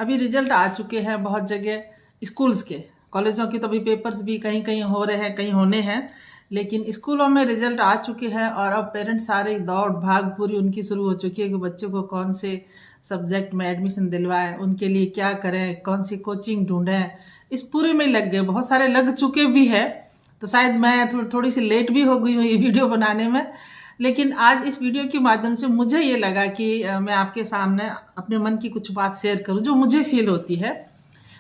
अभी रिजल्ट आ चुके हैं बहुत जगह स्कूल्स के। कॉलेजों के तो अभी पेपर्स भी कहीं कहीं हो रहे हैं, कहीं होने हैं, लेकिन स्कूलों में रिजल्ट आ चुके हैं और अब पेरेंट्स सारे दौड़ भाग पूरी उनकी शुरू हो चुकी है कि बच्चों को कौन से सब्जेक्ट में एडमिशन दिलवाएं, उनके लिए क्या करें, कौन सी कोचिंग ढूंढें। इस पूरे में लग गए, बहुत सारे लग चुके भी है। तो शायद मैं थोड़ी सी लेट भी हो गई हूँ ये वीडियो बनाने में, लेकिन आज इस वीडियो के माध्यम से मुझे ये लगा कि मैं आपके सामने अपने मन की कुछ बात शेयर करूं जो मुझे फील होती है।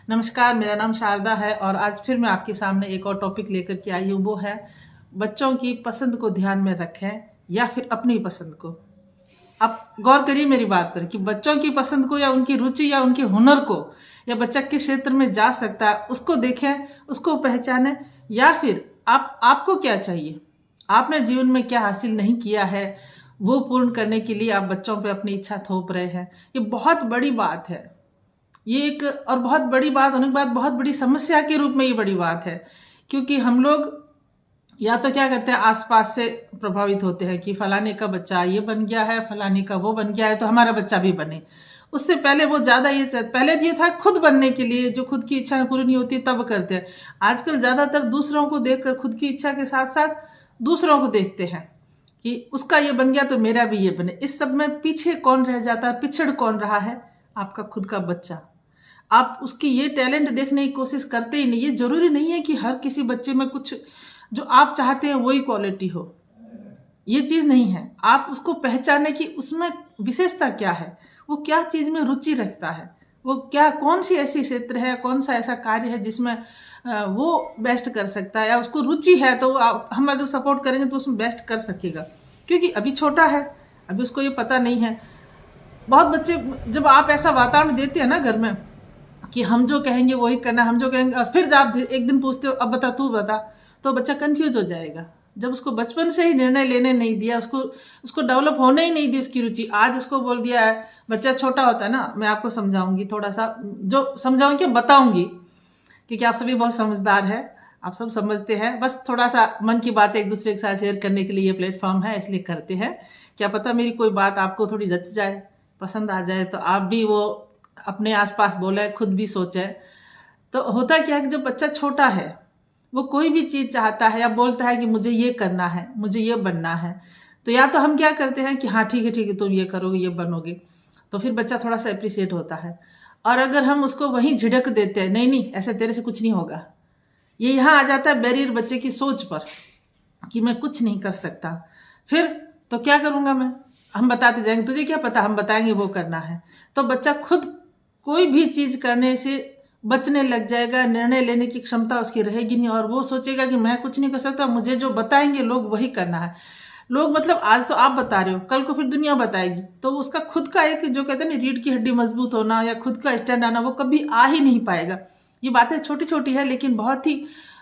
नमस्कार, मेरा नाम शारदा है और आज फिर मैं आपके सामने एक और टॉपिक लेकर के आई हूँ। वो है बच्चों की पसंद को ध्यान में रखें या फिर अपनी पसंद को। आप गौर करिए मेरी बात पर कि बच्चों की पसंद को या उनकी रुचि या उनके हुनर को या बच्चा किस क्षेत्र में जा सकता है उसको देखें, उसको पहचानें, या फिर आपको क्या चाहिए, आपने जीवन में क्या हासिल नहीं किया है वो पूर्ण करने के लिए आप बच्चों पे अपनी इच्छा थोप रहे हैं। ये बहुत बड़ी बात है। ये एक और बहुत बड़ी बात होने के बाद बहुत बड़ी समस्या के रूप में ये बड़ी बात है, क्योंकि हम लोग या तो क्या करते हैं, आसपास से प्रभावित होते हैं कि फलाने का बच्चा ये बन गया है, फलाने का वो बन गया है, तो हमारा बच्चा भी बने। उससे पहले वो ज़्यादा पहले ये था खुद बनने के लिए, जो खुद की इच्छा पूरी नहीं होती तब करते हैं। आजकल ज़्यादातर दूसरों को देखकर खुद की इच्छा के साथ साथ दूसरों को देखते हैं कि उसका ये बन गया तो मेरा भी ये बने। इस सब में पीछे कौन रह जाता है, पिछड़ कौन रहा है? आपका खुद का बच्चा। आप उसकी ये टैलेंट देखने की कोशिश करते ही नहीं। ये जरूरी नहीं है कि हर किसी बच्चे में कुछ जो आप चाहते हैं वही क्वालिटी हो, ये चीज़ नहीं है। आप उसको पहचाने कि उसमें विशेषता क्या है, वो क्या चीज़ में रुचि रखता है, वो क्या कौन सी ऐसी क्षेत्र है, कौन सा ऐसा कार्य है जिसमें वो बेस्ट कर सकता है, या उसको रुचि है तो हम अगर सपोर्ट करेंगे तो उसमें बेस्ट कर सकेगा। क्योंकि अभी छोटा है, अभी उसको ये पता नहीं है। बहुत बच्चे, जब आप ऐसा वातावरण देते हैं ना घर में कि हम जो कहेंगे वही करना, हम जो कहेंगे, फिर आप एक दिन पूछते हो अब बता तू बता, तो बच्चा कंफ्यूज हो जाएगा। जब उसको बचपन से ही निर्णय लेने नहीं दिया, उसको डेवलप होने ही नहीं दी उसकी रुचि, आज उसको बोल दिया है। बच्चा छोटा होता है ना, मैं आपको समझाऊंगी, थोड़ा सा जो समझाऊंगी बताऊंगी, क्योंकि आप सभी बहुत समझदार है, आप सब समझते हैं। बस थोड़ा सा मन की बात एक दूसरे के साथ शेयर करने के लिए ये प्लेटफॉर्म है, इसलिए करते हैं। क्या पता मेरी कोई बात आपको थोड़ी जच जाए, पसंद आ जाए, तो आप भी वो अपने आसपास बोले, खुद भी सोचे। तो होता क्या है कि जब बच्चा छोटा है वो कोई भी चीज़ चाहता है या बोलता है कि मुझे ये करना है, मुझे ये बनना है, तो या तो हम क्या करते हैं कि हाँ ठीक है तुम ये करोगे, ये बनोगे, तो फिर बच्चा थोड़ा सा अप्रिशिएट होता है। और अगर हम उसको वहीं झिड़क देते हैं, नहीं नहीं ऐसे तेरे से कुछ नहीं होगा, ये यहाँ आ जाता है बैरियर बच्चे की सोच पर कि मैं कुछ नहीं कर सकता। फिर तो क्या करूँगा मैं, हम बताते जाएंगे, तुझे क्या पता, हम बताएंगे वो करना है। तो बच्चा खुद कोई भी चीज़ करने से बचने लग जाएगा, निर्णय लेने की क्षमता उसकी रहेगी नहीं, और वो सोचेगा कि मैं कुछ नहीं कर सकता, मुझे जो बताएंगे लोग वही करना है। लोग मतलब आज तो आप बता रहे हो, कल को फिर दुनिया बताएगी, तो उसका खुद का एक जो कहते हैं ना रीढ़ की हड्डी मजबूत होना या खुद का स्टैंड आना, वो कभी आ ही नहीं पाएगा। ये बातें छोटी छोटी है लेकिन बहुत ही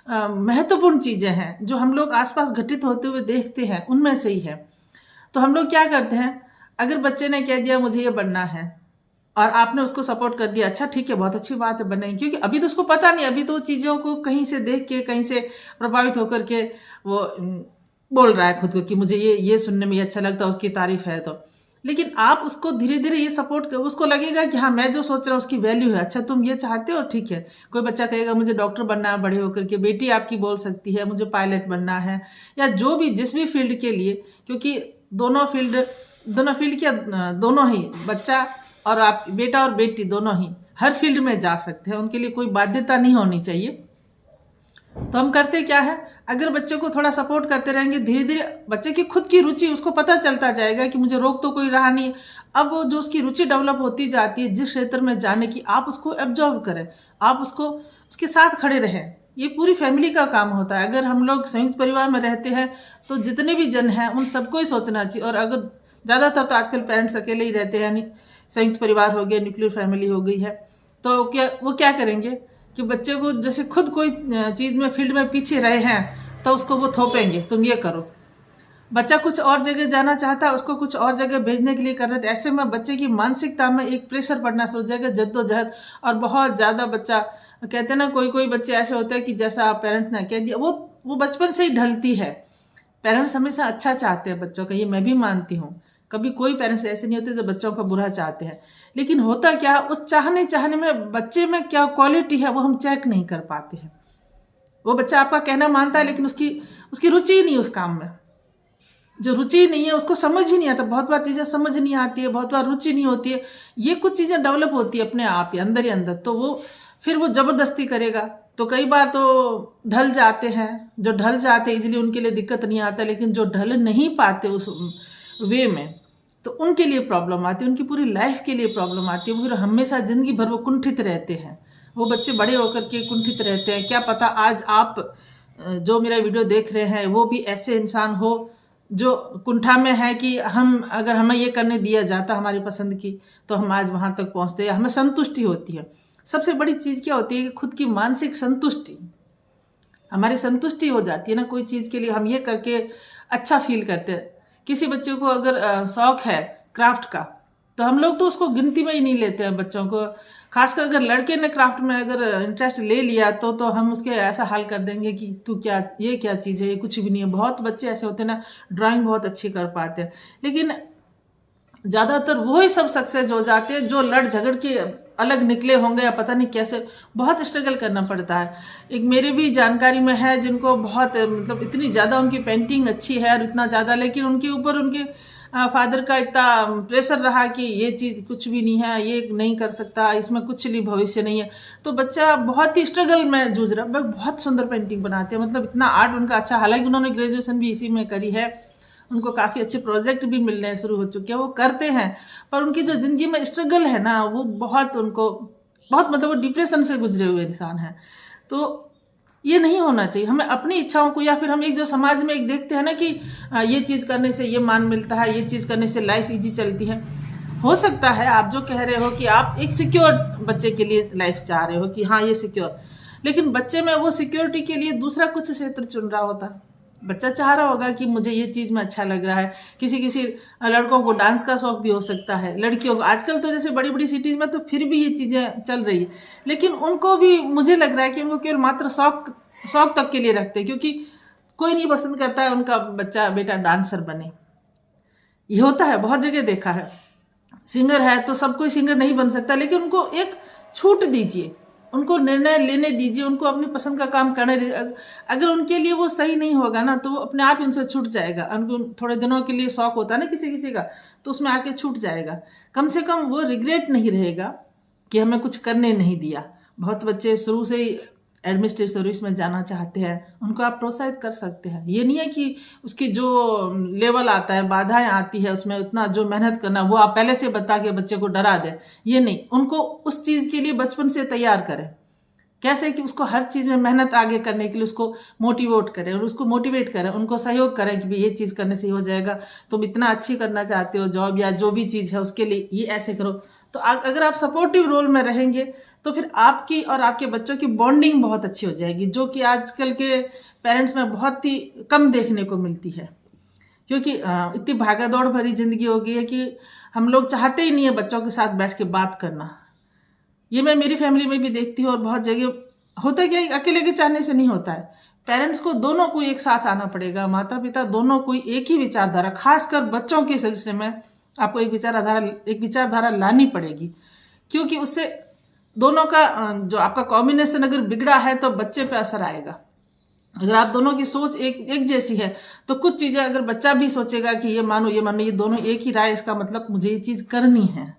महत्वपूर्ण चीजें हैं जो हम लोग आसपास घटित होते हुए देखते हैं, उनमें से ही है। तो हम लोग क्या करते हैं, अगर बच्चे ने कह दिया मुझे ये बनना है और आपने उसको सपोर्ट कर दिया, अच्छा ठीक है बहुत अच्छी बात है बनेगी, क्योंकि अभी तो उसको पता नहीं, अभी तो चीज़ों को कहीं से देख के, कहीं से प्रभावित होकर के वो बोल रहा है खुद को कि मुझे ये सुनने में अच्छा लगता है, उसकी तारीफ है। तो लेकिन आप उसको धीरे धीरे ये सपोर्ट कर, उसको लगेगा कि हाँ मैं जो सोच रहा हूँ उसकी वैल्यू है, अच्छा तुम ये चाहते हो ठीक है। कोई बच्चा कहेगा मुझे डॉक्टर बनना है बड़े होकर के, बेटी आपकी बोल सकती है मुझे पायलट बनना है, या जो भी जिस भी फील्ड के लिए, क्योंकि दोनों फील्ड क्या, दोनों ही बच्चा और आप बेटा और बेटी दोनों ही हर फील्ड में जा सकते हैं, उनके लिए कोई बाध्यता नहीं होनी चाहिए। तो हम करते क्या है, अगर बच्चे को थोड़ा सपोर्ट करते रहेंगे, धीरे धीरे बच्चे की खुद की रुचि उसको पता चलता जाएगा कि मुझे रोक तो कोई रहा नहीं। अब वो जो उसकी रुचि डेवलप होती जाती है जिस क्षेत्र में जाने की, आप उसको एब्जॉर्व करें, आप उसको उसके साथ खड़े रहें। ये पूरी फैमिली का काम होता है। अगर हम लोग संयुक्त परिवार में रहते हैं तो जितने भी जन हैं उन सबको ही सोचना चाहिए। और अगर ज़्यादातर तो आजकल पेरेंट्स अकेले ही रहते हैं, संयुक्त परिवार हो गया, न्यूक्लियर फैमिली हो गई है, तो क्या करेंगे कि बच्चे को जैसे खुद कोई चीज़ में फील्ड में पीछे रहे हैं तो उसको वो थोपेंगे तुम ये करो। बच्चा कुछ और जगह जाना चाहता है, उसको कुछ और जगह भेजने के लिए कर रहे थे, ऐसे में बच्चे की मानसिकता में एक प्रेशर पड़ना शुरू हो जाएगा, जद्दोजहद। और बहुत ज़्यादा बच्चा, कहते हैं ना कोई बच्चे ऐसे होते हैं कि जैसा पेरेंट्स ने कह दिया वो बचपन से ही ढलती है। पेरेंट्स हमेशा अच्छा चाहते हैं बच्चों का, ये मैं भी मानती हूँ, कभी कोई पेरेंट्स ऐसे नहीं होते जो बच्चों का बुरा चाहते हैं, लेकिन होता क्या, उस चाहने में बच्चे में क्या क्वालिटी है वो हम चेक नहीं कर पाते हैं। वो बच्चा आपका कहना मानता है लेकिन उसकी रुचि ही नहीं उस काम में। जो रुचि नहीं है उसको समझ ही नहीं आता, बहुत बार चीज़ें समझ नहीं आती है, बहुत बार रुचि नहीं होती है, ये कुछ चीज़ें डेवलप होती है अपने आप ही अंदर, तो वो फिर वो ज़बरदस्ती करेगा। तो कई बार तो ढल जाते हैं, जो ढल जाते हैं इजीली उनके लिए दिक्कत नहीं आता, लेकिन जो ढल नहीं पाते उस वे में तो उनके लिए प्रॉब्लम आती है, उनकी पूरी लाइफ के लिए प्रॉब्लम आती है। वो फिर हमेशा ज़िंदगी भर वो कुंठित रहते हैं, वो बच्चे बड़े होकर के कुंठित रहते हैं। क्या पता आज आप जो मेरा वीडियो देख रहे हैं वो भी ऐसे इंसान हो जो कुंठा में है कि अगर हमें ये करने दिया जाता हमारी पसंद की तो हम आज वहाँ तक पहुँचते हैं, हमें संतुष्टि होती है। सबसे बड़ी चीज़ क्या होती है कि खुद की मानसिक संतुष्टि, हमारी संतुष्टि हो जाती है ना कोई चीज़ के लिए, हम ये करके अच्छा फील करते हैं। किसी बच्चे को अगर शौक है क्राफ्ट का तो हम लोग तो उसको गिनती में ही नहीं लेते हैं बच्चों को, खासकर अगर लड़के ने क्राफ्ट में अगर इंटरेस्ट ले लिया तो हम उसके ऐसा हाल कर देंगे कि तू क्या, ये क्या चीज़ है, ये कुछ भी नहीं है। बहुत बच्चे ऐसे होते हैं ना, ड्राइंग बहुत अच्छी कर पाते हैं, लेकिन ज़्यादातर वही सब सक्सेस हो जाते हैं जो लड़ झगड़ के अलग निकले होंगे या पता नहीं कैसे, बहुत स्ट्रगल करना पड़ता है। एक मेरे भी जानकारी में है जिनको बहुत मतलब इतनी ज़्यादा उनकी पेंटिंग अच्छी है और इतना ज़्यादा, लेकिन उनके ऊपर उनके फादर का इतना प्रेशर रहा कि ये चीज़ कुछ भी नहीं है, ये नहीं कर सकता, इसमें कुछ नहीं भविष्य नहीं है। तो बच्चा बहुत ही स्ट्रगल में जूझ रहा है। बहुत सुंदर पेंटिंग बनाते हैं, मतलब इतना आर्ट उनका अच्छा, हालांकि उन्होंने ग्रेजुएशन भी इसी में करी है, उनको काफ़ी अच्छे प्रोजेक्ट भी मिलने शुरू हो चुके हैं, वो करते हैं। पर उनकी जो ज़िंदगी में स्ट्रगल है ना वो बहुत मतलब वो डिप्रेशन से गुजरे हुए इंसान हैं। तो ये नहीं होना चाहिए। हमें अपनी इच्छाओं को, या फिर हम एक जो समाज में एक देखते हैं ना कि ये चीज़ करने से ये मान मिलता है, ये चीज़ करने से लाइफ इजी चलती है। हो सकता है आप जो कह रहे हो कि आप एक सिक्योर बच्चे के लिए लाइफ चाह रहे हो कि हाँ ये सिक्योर, लेकिन बच्चे में वो सिक्योरिटी के लिए दूसरा कुछ क्षेत्र चुन रहा होता। बच्चा चाह रहा होगा कि मुझे ये चीज़ में अच्छा लग रहा है। किसी लड़कों को डांस का शौक भी हो सकता है, लड़कियों को आजकल तो जैसे बड़ी बड़ी सिटीज़ में तो फिर भी ये चीज़ें चल रही है, लेकिन उनको भी मुझे लग रहा है कि उनको केवल मात्र शौक तक के लिए रखते हैं, क्योंकि कोई नहीं पसंद करता है उनका बच्चा बेटा डांसर बने। ये होता है, बहुत जगह देखा है। सिंगर है तो सब कोई सिंगर नहीं बन सकता, लेकिन उनको एक छूट दीजिए, उनको निर्णय लेने दीजिए, उनको अपनी पसंद का काम करने दीजिए। अगर उनके लिए वो सही नहीं होगा ना तो वो अपने आप ही उनसे छूट जाएगा। उनको थोड़े दिनों के लिए शौक होता है ना किसी का, तो उसमें आके छूट जाएगा। कम से कम वो रिग्रेट नहीं रहेगा कि हमें कुछ करने नहीं दिया। बहुत बच्चे शुरू से ही एडमिनिस्ट्रेटिव सर्विस में जाना चाहते हैं, उनको आप प्रोत्साहित कर सकते हैं। ये नहीं है कि उसकी जो लेवल आता है, बाधाएं आती है, उसमें उतना जो मेहनत करना वो आप पहले से बता के बच्चे को डरा दें, ये नहीं। उनको उस चीज़ के लिए बचपन से तैयार करें। कैसे कि उसको हर चीज़ में मेहनत आगे करने के लिए उसको मोटिवेट करें, और उसको मोटिवेट करें, उनको सहयोग करें कि ये चीज़ करने से हो जाएगा, तुम इतना अच्छी करना चाहते हो जॉब या जो भी चीज़ है उसके लिए ये ऐसे करो। तो अगर आप सपोर्टिव रोल में रहेंगे तो फिर आपकी और आपके बच्चों की बॉन्डिंग बहुत अच्छी हो जाएगी, जो कि आजकल के पेरेंट्स में बहुत ही कम देखने को मिलती है। क्योंकि इतनी भागादौड़ भरी जिंदगी हो गई है कि हम लोग चाहते ही नहीं है बच्चों के साथ बैठ के बात करना। ये मैं मेरी फैमिली में भी देखती हूँ, और बहुत जगह होता है क्या, अकेले के चाहने से नहीं होता है। पेरेंट्स को दोनों को एक साथ आना पड़ेगा, माता पिता दोनों को एक ही विचारधारा, खासकर बच्चों के सिलसिले में आपको एक विचारधारा लानी पड़ेगी, क्योंकि उससे दोनों का जो आपका कॉम्बिनेशन अगर बिगड़ा है तो बच्चे पे असर आएगा। अगर आप दोनों की सोच एक जैसी है तो कुछ चीज़ें अगर बच्चा भी सोचेगा कि ये मानो ये दोनों एक ही राय, इसका मतलब मुझे ये चीज़ करनी है।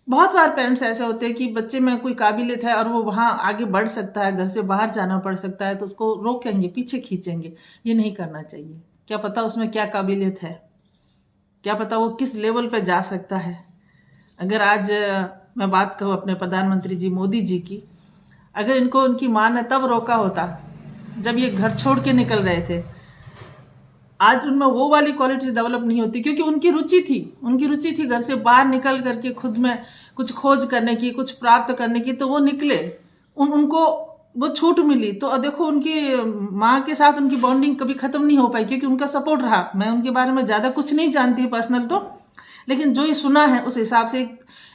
बहुत बार पेरेंट्स ऐसे होते हैं कि बच्चे में कोई काबिलियत है और वो वहाँ आगे बढ़ सकता है, घर से बाहर जाना पड़ सकता है, तो उसको रोकेंगे, पीछे खींचेंगे। ये नहीं करना चाहिए। क्या पता उसमें क्या काबिलियत है, क्या पता वो किस लेवल पे जा सकता है। अगर आज मैं बात कहूँ अपने प्रधानमंत्री जी मोदी जी की, अगर इनको उनकी माँ ने तब रोका होता जब ये घर छोड़ के निकल रहे थे, आज उनमें वो वाली क्वालिटी डेवलप नहीं होती, क्योंकि उनकी रुचि थी घर से बाहर निकल करके खुद में कुछ खोज करने की, कुछ प्राप्त करने की, तो वो निकले, उनको वो छूट मिली। तो देखो उनकी माँ के साथ उनकी बॉन्डिंग कभी खत्म नहीं हो पाई, क्योंकि उनका सपोर्ट रहा। मैं उनके बारे में ज़्यादा कुछ नहीं जानती पर्सनल तो, लेकिन जो ही सुना है उस हिसाब से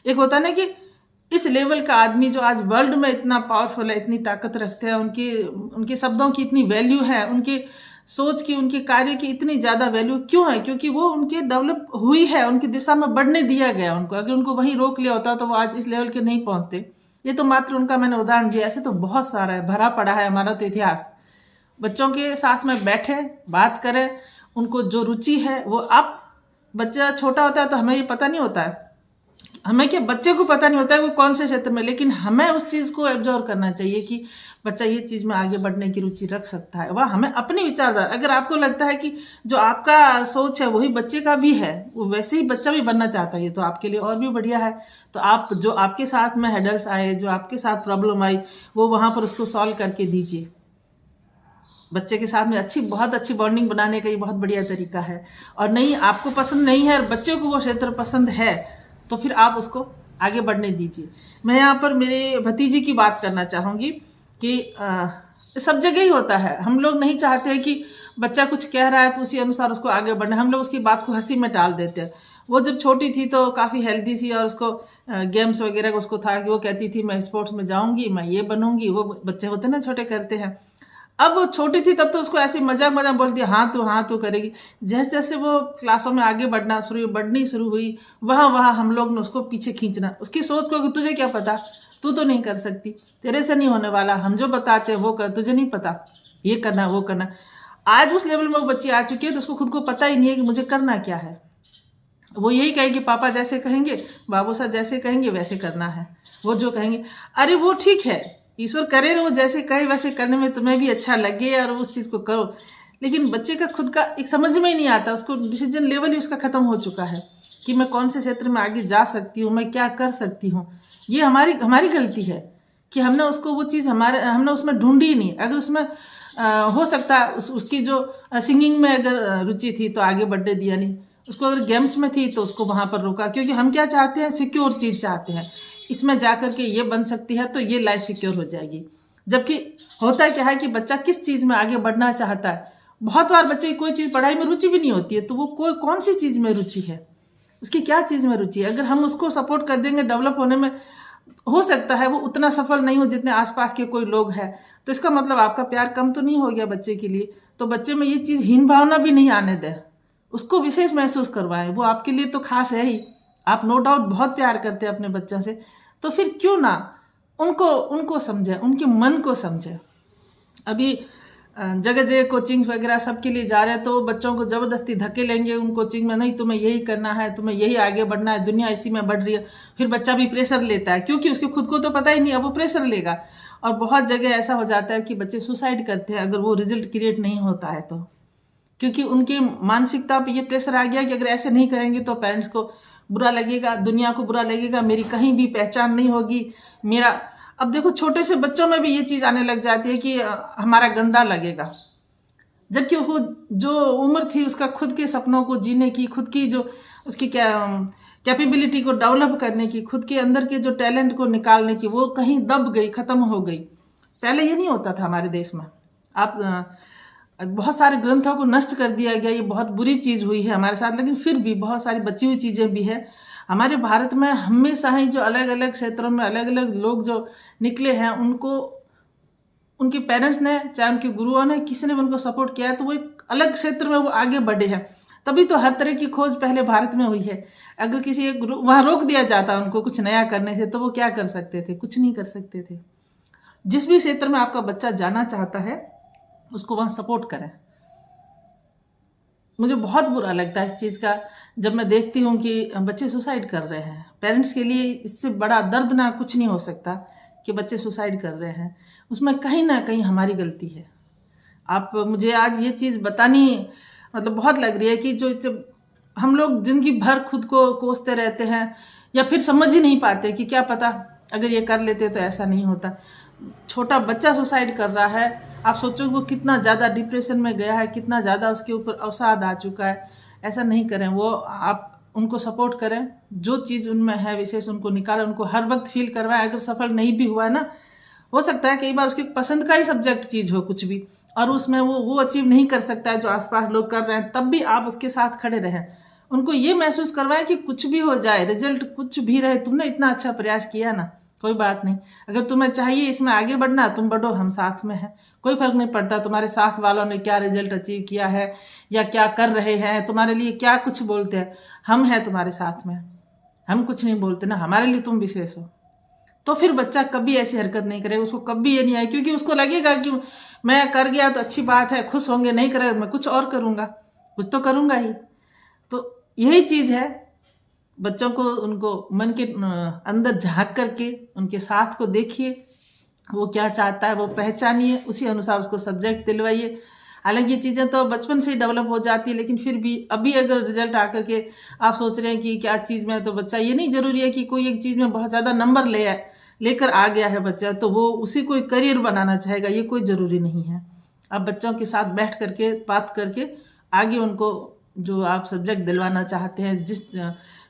एक होता है ना कि इस लेवल का आदमी जो आज वर्ल्ड में इतना पावरफुल है, इतनी ताकत रखते हैं, उनके शब्दों की इतनी वैल्यू है, उनके सोच की, उनके कार्य की इतनी ज़्यादा वैल्यू क्यों है? क्योंकि वो उनके डेवलप हुई है, उनकी दिशा में बढ़ने दिया गया उनको। अगर उनको वहीं रोक लिया होता तो वो आज इस लेवल के नहीं पहुंचते। ये तो मात्र उनका मैंने उदाहरण दिया, ऐसे तो बहुत सारा है, भरा पड़ा है हमारा तो इतिहास। बच्चों के साथ में बैठे, बात करें, उनको जो रुचि है वो आप, बच्चा छोटा होता है तो हमें ये पता नहीं होता है, हमें क्या, बच्चे को पता नहीं होता है वो कौन से क्षेत्र में, लेकिन हमें उस चीज़ को एब्जॉर्व करना चाहिए कि बच्चा ये चीज़ में आगे बढ़ने की रुचि रख सकता है। वह हमें अपनी विचारधारा, अगर आपको लगता है कि जो आपका सोच है वही बच्चे का भी है, वो वैसे ही बच्चा भी बनना चाहता है, ये तो आपके लिए और भी बढ़िया है। तो आप जो आपके साथ में हेडल्स आए, जो आपके साथ प्रॉब्लम आई, वो वहाँ पर उसको सॉल्व करके दीजिए। बच्चे के साथ में बहुत अच्छी बॉन्डिंग बनाने का ये बहुत बढ़िया तरीका है। और नहीं, आपको पसंद नहीं है और बच्चे को वो क्षेत्र पसंद है, तो फिर आप उसको आगे बढ़ने दीजिए। मैं यहाँ पर मेरे भतीजी की बात करना चाहूँगी कि सब जगह ही होता है। हम लोग नहीं चाहते हैं कि बच्चा कुछ कह रहा है तो उसी अनुसार उसको आगे बढ़ना, हम लोग उसकी बात को हंसी में टाल देते हैं। वो जब छोटी थी तो काफ़ी हेल्दी थी और उसको गेम्स वगैरह उसको था कि वो कहती थी मैं स्पोर्ट्स में जाऊँगी, मैं ये बनूँगी। वो बच्चे होते ना छोटे, करते हैं। अब वो छोटी थी तब तो उसको ऐसे मजाक मजाक बोलती है, हाँ तू करेगी। जैसे जैसे वो क्लासों में आगे बढ़नी शुरू हुई, वहाँ हम लोग ने उसको पीछे खींचना, उसकी सोच को कि तुझे क्या पता, तू तो नहीं कर सकती, तेरे से नहीं होने वाला, हम जो बताते हैं वो कर, तुझे नहीं पता ये करना वो करना। आज उस लेवल में वो बच्ची आ चुकी है तो उसको खुद को पता ही नहीं है कि मुझे करना क्या है। वो यही कहेगी पापा जैसे कहेंगे, बाबू साहब जैसे कहेंगे वैसे करना है। वो जो कहेंगे, अरे वो ठीक है, ईश्वर करे वो जैसे कहे वैसे करने में तुम्हें भी अच्छा लगे और उस चीज़ को करो। लेकिन बच्चे का खुद का एक समझ में ही नहीं आता, उसको डिसीजन लेवल ही उसका खत्म हो चुका है कि मैं कौन से क्षेत्र में आगे जा सकती हूँ, मैं क्या कर सकती हूँ। ये हमारी गलती है कि हमने उसको वो चीज़ हमने उसमें ढूंढी ही नहीं। अगर उसमें हो सकता है उसकी जो सिंगिंग में अगर रुचि थी तो आगे बढ़ने दिया नहीं, उसको अगर गेम्स में थी तो उसको वहाँ पर रोका, क्योंकि हम क्या चाहते हैं, सिक्योर चीज़ चाहते हैं। इसमें जा कर के ये बन सकती है तो ये लाइफ सिक्योर हो जाएगी। जबकि होता क्या है कि बच्चा किस चीज़ में आगे बढ़ना चाहता है। बहुत बार बच्चे की कोई चीज़ पढ़ाई में रुचि भी नहीं होती है, तो वो कौन सी चीज़ में रुचि है, उसकी क्या चीज़ में रुचि है। अगर हम उसको सपोर्ट कर देंगे डेवलप होने में, हो सकता है वो उतना सफल नहीं हो जितने आसपास के कोई लोग हैं, तो इसका मतलब आपका प्यार कम तो नहीं हो गया बच्चे के लिए। तो बच्चे में ये चीज़ हीन भावना भी नहीं आने दें, उसको विशेष महसूस करवाएं। वो आपके लिए तो खास है ही, आप नो डाउट बहुत प्यार करते हैं अपने बच्चों से, तो फिर क्यों ना उनको समझें, उनके मन को समझें। अभी जगह जगह कोचिंग्स वगैरह सबके लिए जा रहे हैं, तो बच्चों को ज़बरदस्ती धक्के लेंगे उन कोचिंग में, नहीं तुम्हें यही करना है, तुम्हें यही आगे बढ़ना है, दुनिया इसी में बढ़ रही है। फिर बच्चा भी प्रेशर लेता है, क्योंकि उसके खुद को तो पता ही नहीं, अब वो प्रेशर लेगा। और बहुत जगह ऐसा हो जाता है कि बच्चे सुसाइड करते हैं अगर वो रिजल्ट क्रिएट नहीं होता है तो, क्योंकि उनकी मानसिकता पर ये प्रेशर आ गया कि अगर ऐसे नहीं करेंगे तो पेरेंट्स को बुरा लगेगा, दुनिया को बुरा लगेगा, मेरी कहीं भी पहचान नहीं होगी, मेरा। अब देखो छोटे से बच्चों में भी ये चीज़ आने लग जाती है कि हमारा गंदा लगेगा, जबकि वो जो उम्र थी उसका खुद के सपनों को जीने की, खुद की जो उसकी कैपेबिलिटी को डेवलप करने की, खुद के अंदर के जो टैलेंट को निकालने की, वो कहीं दब गई, ख़त्म हो गई। पहले ये नहीं होता था हमारे देश में। आप बहुत सारे ग्रंथों को नष्ट कर दिया गया, ये बहुत बुरी चीज़ हुई है हमारे साथ, लेकिन फिर भी बहुत सारी बची हुई चीज़ें भी है हमारे भारत में। हमेशा ही जो अलग अलग क्षेत्रों में अलग अलग लोग जो निकले हैं, उनको उनके पेरेंट्स ने, चाहे उनके गुरुओं ने, किसी ने भी उनको सपोर्ट किया है, तो वो एक अलग क्षेत्र में वो आगे बढ़े हैं। तभी तो हर तरह की खोज पहले भारत में हुई है। अगर किसी एक वहाँ रोक दिया जाता उनको कुछ नया करने से, तो वो क्या कर सकते थे, कुछ नहीं कर सकते थे। जिस भी क्षेत्र में आपका बच्चा जाना चाहता है उसको वहाँ सपोर्ट करें। मुझे बहुत बुरा लगता है इस चीज़ का जब मैं देखती हूँ कि बच्चे सुसाइड कर रहे हैं। पेरेंट्स के लिए इससे बड़ा दर्दनाक कुछ नहीं हो सकता कि बच्चे सुसाइड कर रहे हैं, उसमें कहीं ना कहीं हमारी गलती है। आप मुझे आज ये चीज़ बतानी मतलब बहुत लग रही है कि जब हम लोग जिंदगी भर खुद को कोसते रहते हैं या फिर समझ ही नहीं पाते कि क्या पता अगर ये कर लेते तो ऐसा नहीं होता। छोटा बच्चा सुसाइड कर रहा है, आप सोचो वो कितना ज़्यादा डिप्रेशन में गया है, कितना ज़्यादा उसके ऊपर अवसाद आ चुका है। ऐसा नहीं करें, वो आप उनको सपोर्ट करें, जो चीज़ उनमें है विशेष उनको निकालें, उनको हर वक्त फील करवाएं। अगर सफल नहीं भी हुआ है ना, हो सकता है कई बार उसकी पसंद का ही सब्जेक्ट चीज़ हो कुछ भी, और उसमें वो अचीव नहीं कर सकता है जो आसपास लोग कर रहे हैं, तब भी आप उसके साथ खड़े रहें। उनको ये महसूस करवाएं कि कुछ भी हो जाए, रिजल्ट कुछ भी रहे, तुमने इतना अच्छा प्रयास किया ना, कोई बात नहीं। अगर तुम्हें चाहिए इसमें आगे बढ़ना, तुम बढ़ो, हम साथ में हैं, कोई फर्क नहीं पड़ता तुम्हारे साथ वालों ने क्या रिजल्ट अचीव किया है या क्या कर रहे हैं, तुम्हारे लिए क्या कुछ बोलते हैं, हम हैं तुम्हारे साथ में। हम कुछ नहीं बोलते ना, हमारे लिए तुम विशेष हो। तो फिर बच्चा कभी ऐसी हरकत नहीं करेगा, उसको कभी ये नहीं आए, क्योंकि उसको लगेगा कि मैं कर गया तो अच्छी बात है, खुश होंगे, नहीं करेगा मैं कुछ और करूँगा, कुछ तो करूँगा ही। तो यही चीज़ है, बच्चों को उनको मन के अंदर झांक करके उनके साथ को देखिए, वो क्या चाहता है वो पहचानिए, उसी अनुसार उसको सब्जेक्ट दिलवाइए। हालांकि ये चीज़ें तो बचपन से ही डेवलप हो जाती है, लेकिन फिर भी अभी अगर रिजल्ट आकर के आप सोच रहे हैं कि क्या चीज़ में, तो बच्चा, ये नहीं जरूरी है कि कोई एक चीज़ में बहुत ज़्यादा नंबर लेकर आ गया है बच्चा तो वो उसी कोई करियर बनाना चाहेगा, ये कोई ज़रूरी नहीं है। आप बच्चों के साथ बैठ करके बात करके आगे उनको जो आप सब्जेक्ट दिलवाना चाहते हैं, जिस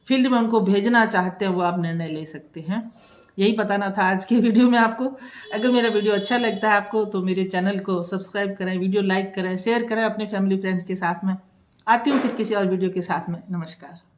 फील्ड में उनको भेजना चाहते हैं, वो आप निर्णय ले सकते हैं। यही बताना था आज के वीडियो में आपको। अगर मेरा वीडियो अच्छा लगता है आपको तो मेरे चैनल को सब्सक्राइब करें, वीडियो लाइक करें, शेयर करें अपने फैमिली फ्रेंड्स के साथ में। आती हूँ फिर किसी और वीडियो के साथ में। नमस्कार।